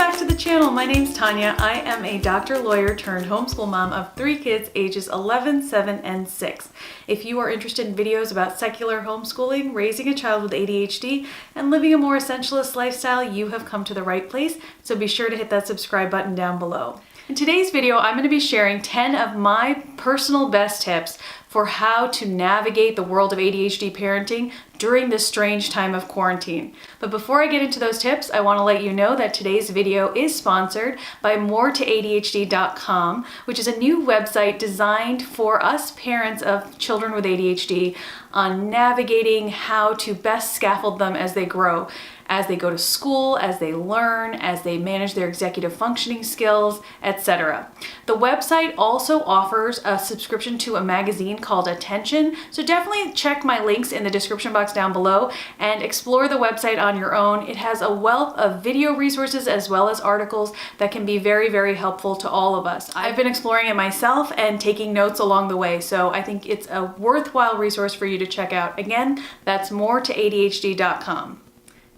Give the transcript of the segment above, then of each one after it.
back to the channel. My name's Tanya. I am a doctor, lawyer turned homeschool mom of 3 kids ages 11, 7, and 6. If you are interested in videos about secular homeschooling, raising a child with ADHD, and living a more essentialist lifestyle, you have come to the right place. So be sure to hit that subscribe button down below. In today's video, I'm going to be sharing 10 of my personal best tips for how to navigate the world of ADHD parenting during this strange time of quarantine. But before I get into those tips, I want to let you know that today's video is sponsored by moretooadhd.com, which is a new website designed for us parents of children with ADHD on navigating how to best scaffold them as they grow, as they go to school, as they learn, as they manage their executive functioning skills, etc. The website also offers a subscription to a magazine called Attention, so definitely check my links in the description box down below and explore the website on your own. It has a wealth of video resources as well as articles that can be very, very helpful to all of us. I've been exploring it myself and taking notes along the way, so I think it's a worthwhile resource for you to check out. Again, that's moretooadhd.com.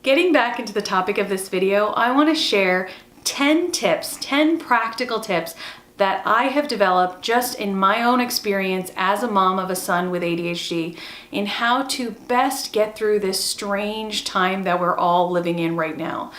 Getting back into the topic of this video, I want to share 10 tips, 10 practical tips that I have developed just in my own experience as a mom of a son with ADHD in how to best get through this strange time that we're all living in right now.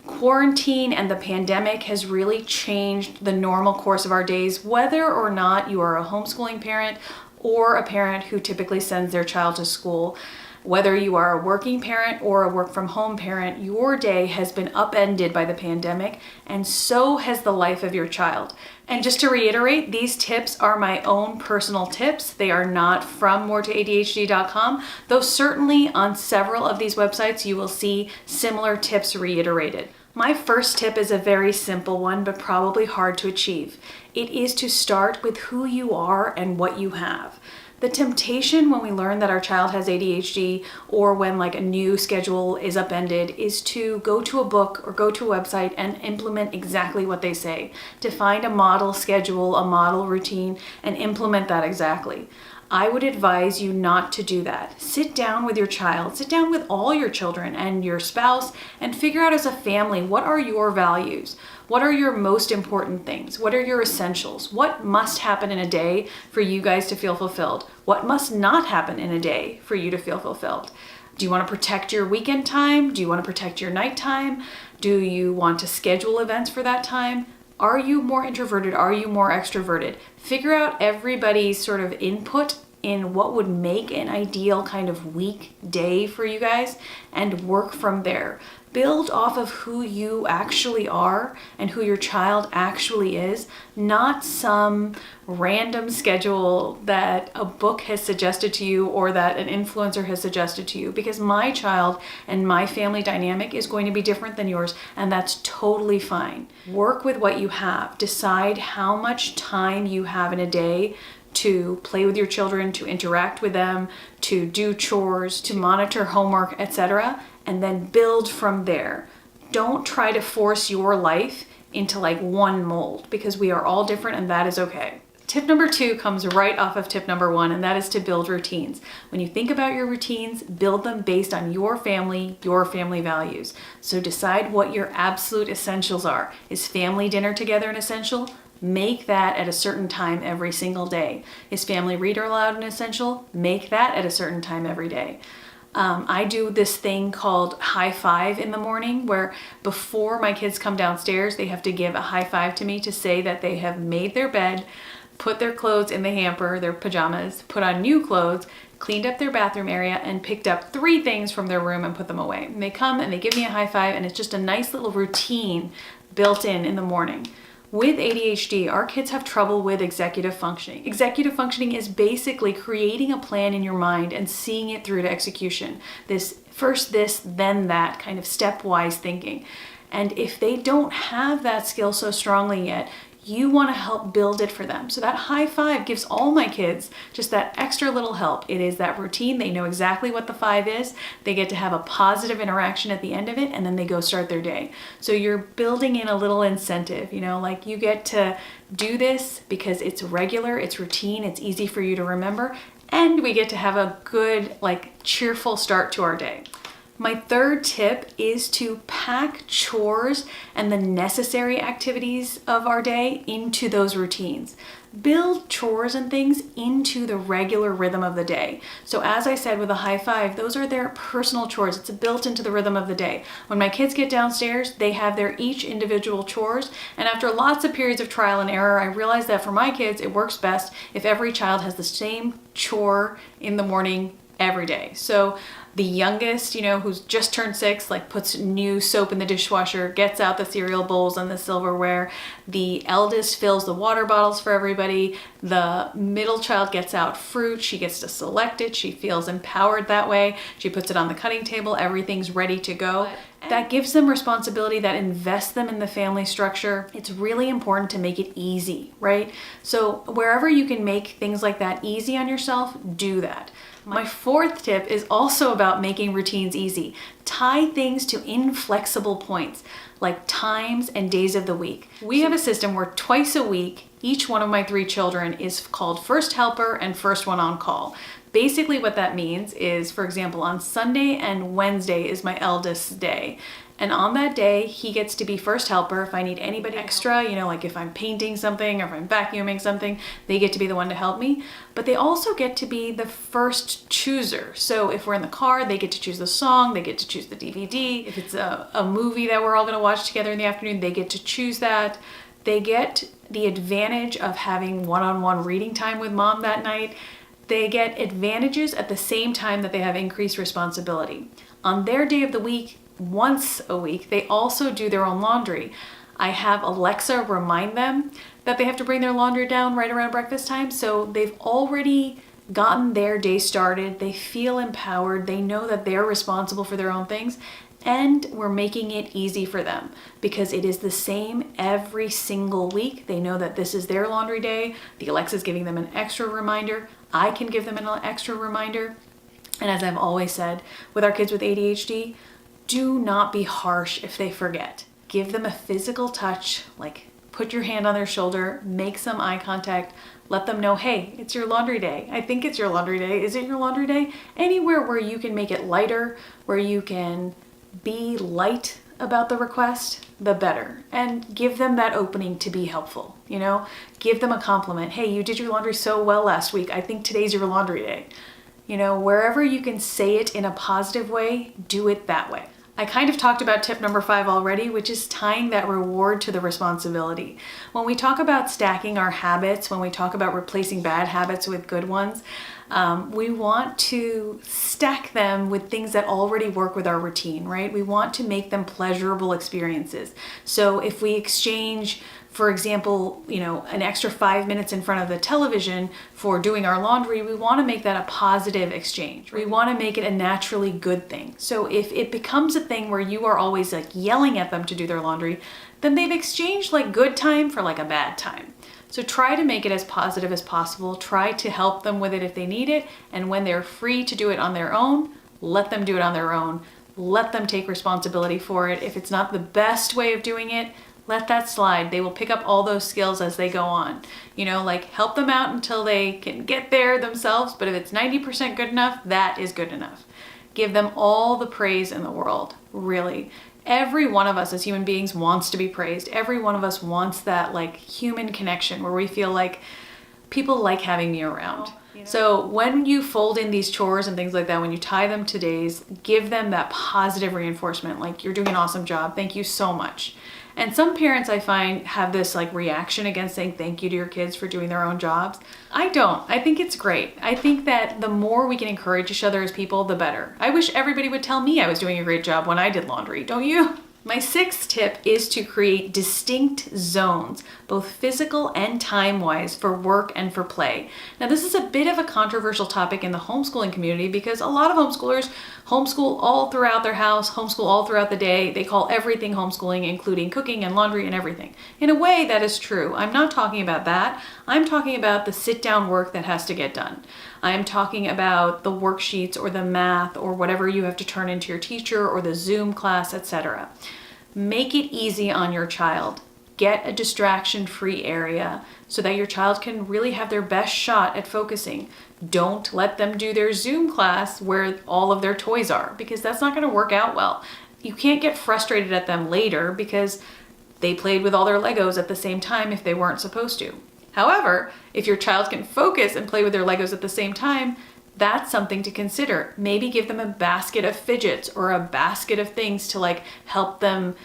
Quarantine and the pandemic has really changed the normal course of our days, whether or not you are a homeschooling parent or a parent who typically sends their child to school. Whether you are a working parent or a work from home parent, your day has been upended by the pandemic, and so has the life of your child. And just to reiterate, these tips are my own personal tips. They are not from moretooadhd.com, though certainly on several of these websites you will see similar tips reiterated. My first tip is a very simple one, but probably hard to achieve. It is to start with who you are and what you have. The temptation when we learn that our child has ADHD or when like a new schedule is upended is to go to a book or go to a website and implement exactly what they say, to find a model schedule, a model routine, and implement that exactly. I would advise you not to do that. Sit down with your child, sit down with all your children and your spouse and figure out as a family, what are your values? What are your most important things? What are your essentials? What must happen in a day for you guys to feel fulfilled? What must not happen in a day for you to feel fulfilled? Do you want to protect your weekend time? Do you want to protect your nighttime? Do you want to schedule events for that time? Are you more introverted? Are you more extroverted? Figure out everybody's sort of input in what would make an ideal kind of weekday for you guys and work from there. Build off of who you actually are and who your child actually is, not some random schedule that a book has suggested to you or that an influencer has suggested to you, because my child and my family dynamic is going to be different than yours, and that's totally fine. Work with what you have. Decide how much time you have in a day to play with your children, to interact with them, to do chores, to monitor homework, etc., and then build from there. Don't try to force your life into like one mold, because we are all different and that is okay. Tip number 2 comes right off of tip number 1, and that is to build routines. When you think about your routines, build them based on your family values. So decide what your absolute essentials are. Is family dinner together an essential? Make that at a certain time every single day. Is family reader aloud an essential? Make that at a certain time every day. I do this thing called high five in the morning, where before my kids come downstairs, they have to give a high five to me to say that they have made their bed, put their clothes in the hamper, their pajamas, put on new clothes, cleaned up their bathroom area, and picked up 3 things from their room and put them away. And they come and they give me a high five, and it's just a nice little routine built in the morning. With ADHD, our kids have trouble with executive functioning. Executive functioning is basically creating a plan in your mind and seeing it through to execution. This first this, then that kind of stepwise thinking. And if they don't have that skill so strongly yet, you want to help build it for them. So that high five gives all my kids just that extra little help. It is that routine. They know exactly what the 5 is. They get to have a positive interaction at the end of it, and then they go start their day. So you're building in a little incentive, like you get to do this because it's regular, it's routine, it's easy for you to remember, and we get to have a good, cheerful start to our day. My third tip is to pack chores and the necessary activities of our day into those routines. Build chores and things into the regular rhythm of the day. So as I said with a high five, those are their personal chores. It's built into the rhythm of the day. When my kids get downstairs, they have their each individual chores. And after lots of periods of trial and error, I realized that for my kids, it works best if every child has the same chore in the morning every day. So the youngest, who's just turned 6, puts new soap in the dishwasher, gets out the cereal bowls and the silverware. The eldest fills the water bottles for everybody. The middle child gets out fruit. She gets to select it. She feels empowered that way. She puts it on the cutting table. Everything's ready to go. That gives them responsibility, that invests them in the family structure. It's really important to make it easy, right? So wherever you can make things like that easy on yourself, do that. My fourth tip is also about making routines easy. Tie things to inflexible points, like times and days of the week. We have a system where twice a week, each one of my 3 children is called first helper and first one on call. Basically what that means is, for example, on Sunday and Wednesday is my eldest's day. And on that day, he gets to be first helper. If I need anybody extra, like if I'm painting something or if I'm vacuuming something, they get to be the one to help me. But they also get to be the first chooser. So if we're in the car, they get to choose the song, they get to choose the DVD. If it's a movie that we're all gonna watch together in the afternoon, they get to choose that. They get the advantage of having one-on-one reading time with mom that night. They get advantages at the same time that they have increased responsibility. On their day of the week, once a week, they also do their own laundry. I have Alexa remind them that they have to bring their laundry down right around breakfast time, so they've already gotten their day started. They feel empowered. They know that they're responsible for their own things, and we're making it easy for them because it is the same every single week. They know that this is their laundry day. The Alexa's giving them an extra reminder. I can give them an extra reminder. And as I've always said, with our kids with ADHD, do not be harsh if they forget. Give them a physical touch, like put your hand on their shoulder, make some eye contact, let them know, hey, it's your laundry day. I think it's your laundry day. Is it your laundry day? Anywhere where you can make it lighter, where you can be light about the request, the better. And give them that opening to be helpful, Give them a compliment. Hey, you did your laundry so well last week. I think today's your laundry day. Wherever you can say it in a positive way, do it that way. I kind of talked about tip number 5 already, which is tying that reward to the responsibility. When we talk about stacking our habits, when we talk about replacing bad habits with good ones, we want to stack them with things that already work with our routine, right? We want to make them pleasurable experiences. So if we exchange, for example, an extra 5 minutes in front of the television for doing our laundry, we want to make that a positive exchange. We want to make it a naturally good thing. So if it becomes a thing where you are always yelling at them to do their laundry, then they've exchanged good time for a bad time. So try to make it as positive as possible. Try to help them with it if they need it. And when they're free to do it on their own, let them do it on their own. Let them take responsibility for it. If it's not the best way of doing it, let that slide. They will pick up all those skills as they go on. Help them out until they can get there themselves. But if it's 90% good enough, that is good enough. Give them all the praise in the world, really. Every one of us as human beings wants to be praised. Every one of us wants that human connection where we feel like people like having me around. So when you fold in these chores and things like that, when you tie them to days, give them that positive reinforcement, you're doing an awesome job. Thank you so much. And some parents I find have this reaction against saying thank you to your kids for doing their own jobs. I don't. I think it's great. I think that the more we can encourage each other as people, the better. I wish everybody would tell me I was doing a great job when I did laundry, don't you? My 6th tip is to create distinct zones, both physical and time-wise, for work and for play. Now, this is a bit of a controversial topic in the homeschooling community because a lot of homeschoolers homeschool all throughout their house, homeschool all throughout the day. They call everything homeschooling, including cooking and laundry and everything. In a way, that is true. I'm not talking about that. I'm talking about the sit-down work that has to get done. I'm talking about the worksheets or the math or whatever you have to turn into your teacher or the Zoom class, etc. Make it easy on your child. get a distraction-free area so that your child can really have their best shot at focusing. Don't let them do their Zoom class where all of their toys are, because that's not going to work out well. You can't get frustrated at them later because they played with all their Legos at the same time if they weren't supposed to. However, if your child can focus and play with their Legos at the same time, that's something to consider. Maybe give them a basket of fidgets or a basket of things to like help them,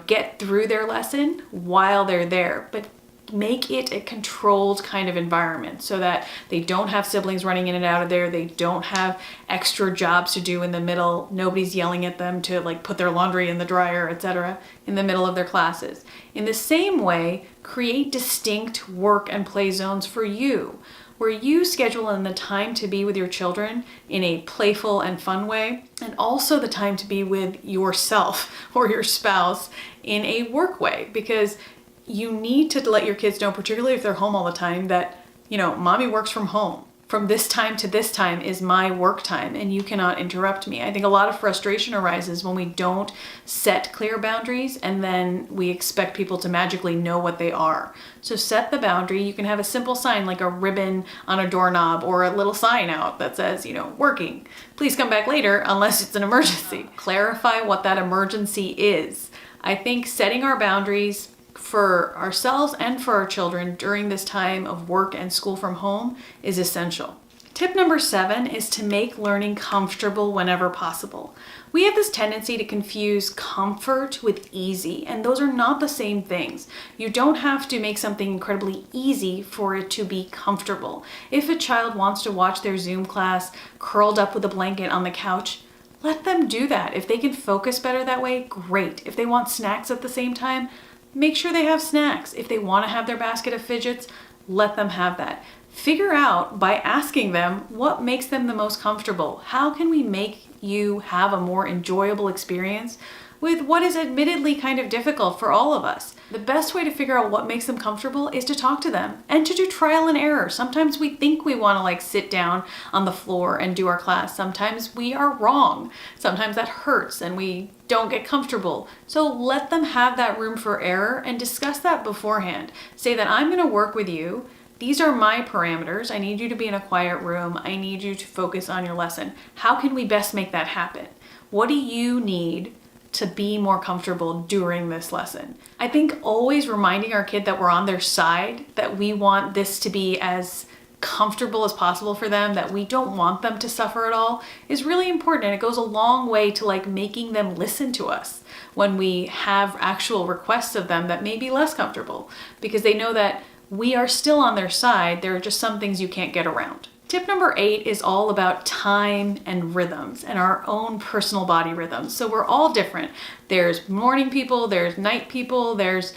get through their lesson while they're there. But make it a controlled kind of environment so that they don't have siblings running in and out of there. They don't have extra jobs to do in the middle. Nobody's yelling at them to like put their laundry in the dryer, etc. in the middle of their classes. In the same way, create distinct work and play zones for you, where you schedule in the time to be with your children in a playful and fun way, and also the time to be with yourself or your spouse in a work way, because you need to let your kids know, particularly if they're home all the time, that, mommy works from home. From this time to this time is my work time and you cannot interrupt me. I think a lot of frustration arises when we don't set clear boundaries and then we expect people to magically know what they are. So set the boundary. You can have a simple sign like a ribbon on a doorknob or a little sign out that says, working. Please come back later unless it's an emergency. Clarify what that emergency is. I think setting our boundaries for ourselves and for our children during this time of work and school from home is essential. Tip number 7 is to make learning comfortable whenever possible. We have this tendency to confuse comfort with easy, and those are not the same things. You don't have to make something incredibly easy for it to be comfortable. If a child wants to watch their Zoom class curled up with a blanket on the couch, let them do that. If they can focus better that way, great. If they want snacks at the same time, make sure they have snacks. If they want to have their basket of fidgets, let them have that. Figure out by asking them what makes them the most comfortable. How can we make you have a more enjoyable experience with what is admittedly kind of difficult for all of us? The best way to figure out what makes them comfortable is to talk to them and to do trial and error. Sometimes we think we want to sit down on the floor and do our class. Sometimes we are wrong. Sometimes that hurts and we don't get comfortable. So let them have that room for error and discuss that beforehand. Say that I'm going to work with you. These are my parameters. I need you to be in a quiet room. I need you to focus on your lesson. How can we best make that happen? What do you need to be more comfortable during this lesson? I think always reminding our kid that we're on their side, that we want this to be as comfortable as possible for them, that we don't want them to suffer at all, is really important. And it goes a long way to making them listen to us when we have actual requests of them that may be less comfortable, because they know that we are still on their side. There are just some things you can't get around. Tip number 8 is all about time and rhythms and our own personal body rhythms. So we're all different. There's morning people, there's night people, there's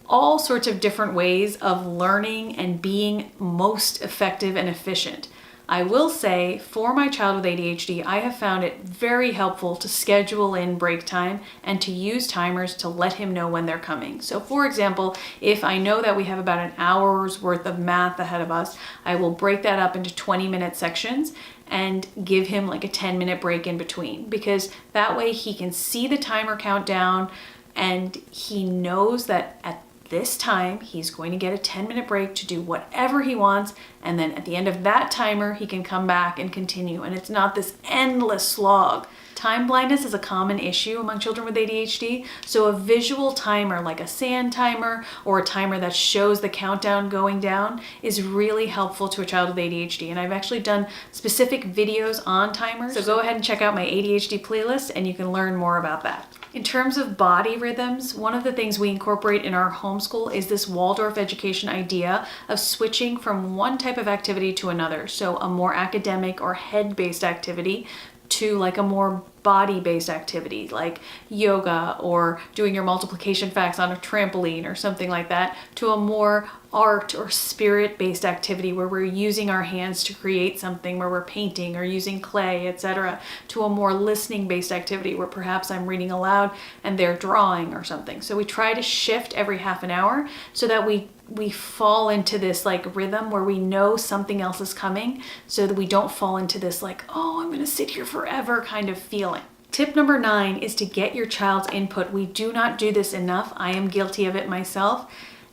all sorts of different ways of learning and being most effective and efficient. I will say, for my child with ADHD, I have found it very helpful to schedule in break time and to use timers to let him know when they're coming. So for example, if I know that we have about an hour's worth of math ahead of us, I will break that up into 20-minute sections and give him a 10-minute break in between, because that way he can see the timer count down and he knows that at this time he's going to get a 10-minute break to do whatever he wants, and then at the end of that timer he can come back and continue, and it's not this endless slog. Time blindness is a common issue among children with ADHD, so a visual timer like a sand timer or a timer that shows the countdown going down is really helpful to a child with ADHD, and I've actually done specific videos on timers, so go ahead and check out my ADHD playlist and you can learn more about that. In terms of body rhythms, one of the things we incorporate in our homeschool is this Waldorf education idea of switching from one type of activity to another. So a more academic or head-based activity to a more body-based activity like yoga or doing your multiplication facts on a trampoline or something like that, to a more art or spirit-based activity where we're using our hands to create something, where we're painting or using clay, etc., to a more listening-based activity where perhaps I'm reading aloud and they're drawing or something. So we try to shift every half an hour so that we fall into this rhythm where we know something else is coming, so that we don't fall into this oh, I'm going to sit here forever kind of feeling. Tip number 9 is to get your child's input. We do not do this enough. I am guilty of it myself.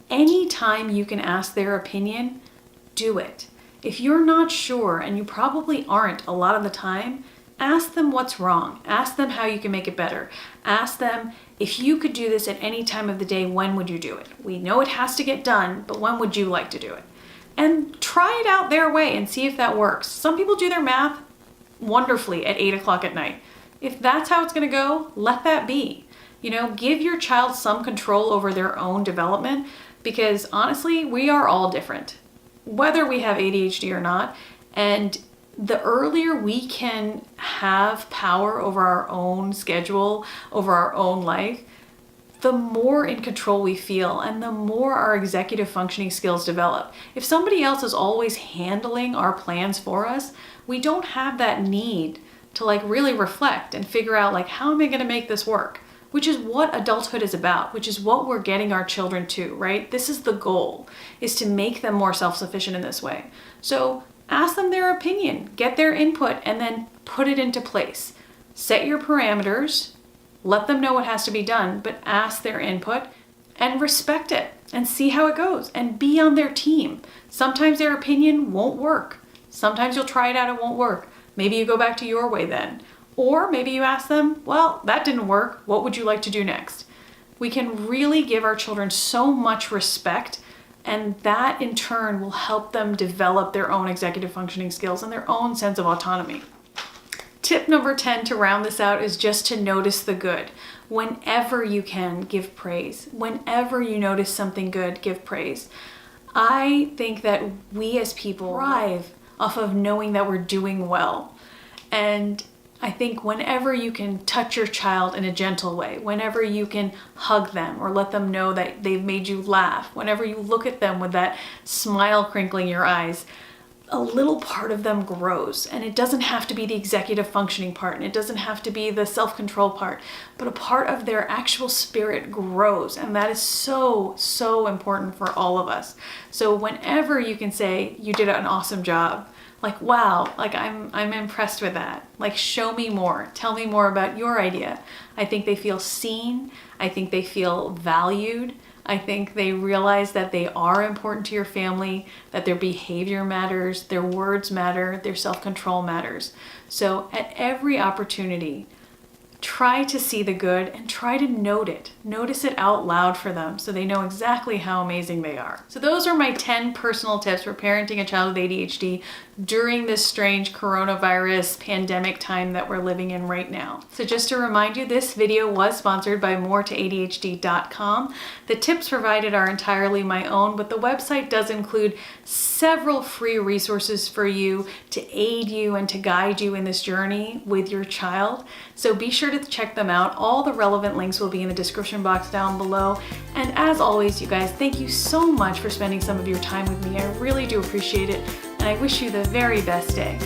Anytime you can ask their opinion, do it. If you're not sure, and you probably aren't a lot of the time, ask them what's wrong. Ask them how you can make it better. Ask them, if you could do this at any time of the day, when would you do it? We know it has to get done, but when would you like to do it? And try it out their way and see if that works. Some people do their math wonderfully at 8 o'clock at night. If that's how it's going to go, let that be. Give your child some control over their own development, because honestly, we are all different, whether we have ADHD or not. And the earlier we can have power over our own schedule, over our own life, the more in control we feel and the more our executive functioning skills develop. If somebody else is always handling our plans for us, we don't have that need to really reflect and figure out how am I going to make this work? Which is what adulthood is about, which is what we're getting our children to, right? This is the goal, is to make them more self-sufficient in this way. So ask them their opinion, get their input, and then put it into place. Set your parameters, let them know what has to be done, but ask their input and respect it and see how it goes and be on their team. Sometimes their opinion won't work. Sometimes you'll try it out, it won't work. Maybe you go back to your way then. Or maybe you ask them, well, that didn't work. What would you like to do next? We can really give our children so much respect, and that in turn will help them develop their own executive functioning skills and their own sense of autonomy. Tip number 10 to round this out is just to notice the good. Whenever you can, give praise. Whenever you notice something good, give praise. I think that we as people thrive off of knowing that we're doing well. And I think whenever you can touch your child in a gentle way, whenever you can hug them or let them know that they've made you laugh, whenever you look at them with that smile crinkling your eyes, a little part of them grows. And it doesn't have to be the executive functioning part, and it doesn't have to be the self-control part, but a part of their actual spirit grows. And that is so, so important for all of us. So whenever you can say, you did an awesome job, wow, I'm impressed with that. Show me more. Tell me more about your idea. I think they feel seen. I think they feel valued. I think they realize that they are important to your family, that their behavior matters, their words matter, their self-control matters. So at every opportunity, try to see the good and try to note it. Notice it out loud for them so they know exactly how amazing they are. So those are my 10 personal tips for parenting a child with ADHD during this strange coronavirus pandemic time that we're living in right now. So just to remind you, this video was sponsored by moretoadhd.com. The tips provided are entirely my own, but the website does include several free resources for you to aid you and to guide you in this journey with your child. So be sure to check them out. All the relevant links will be in the description box down below. And as always, you guys, thank you so much for spending some of your time with me. I really do appreciate it, and I wish you the very best day.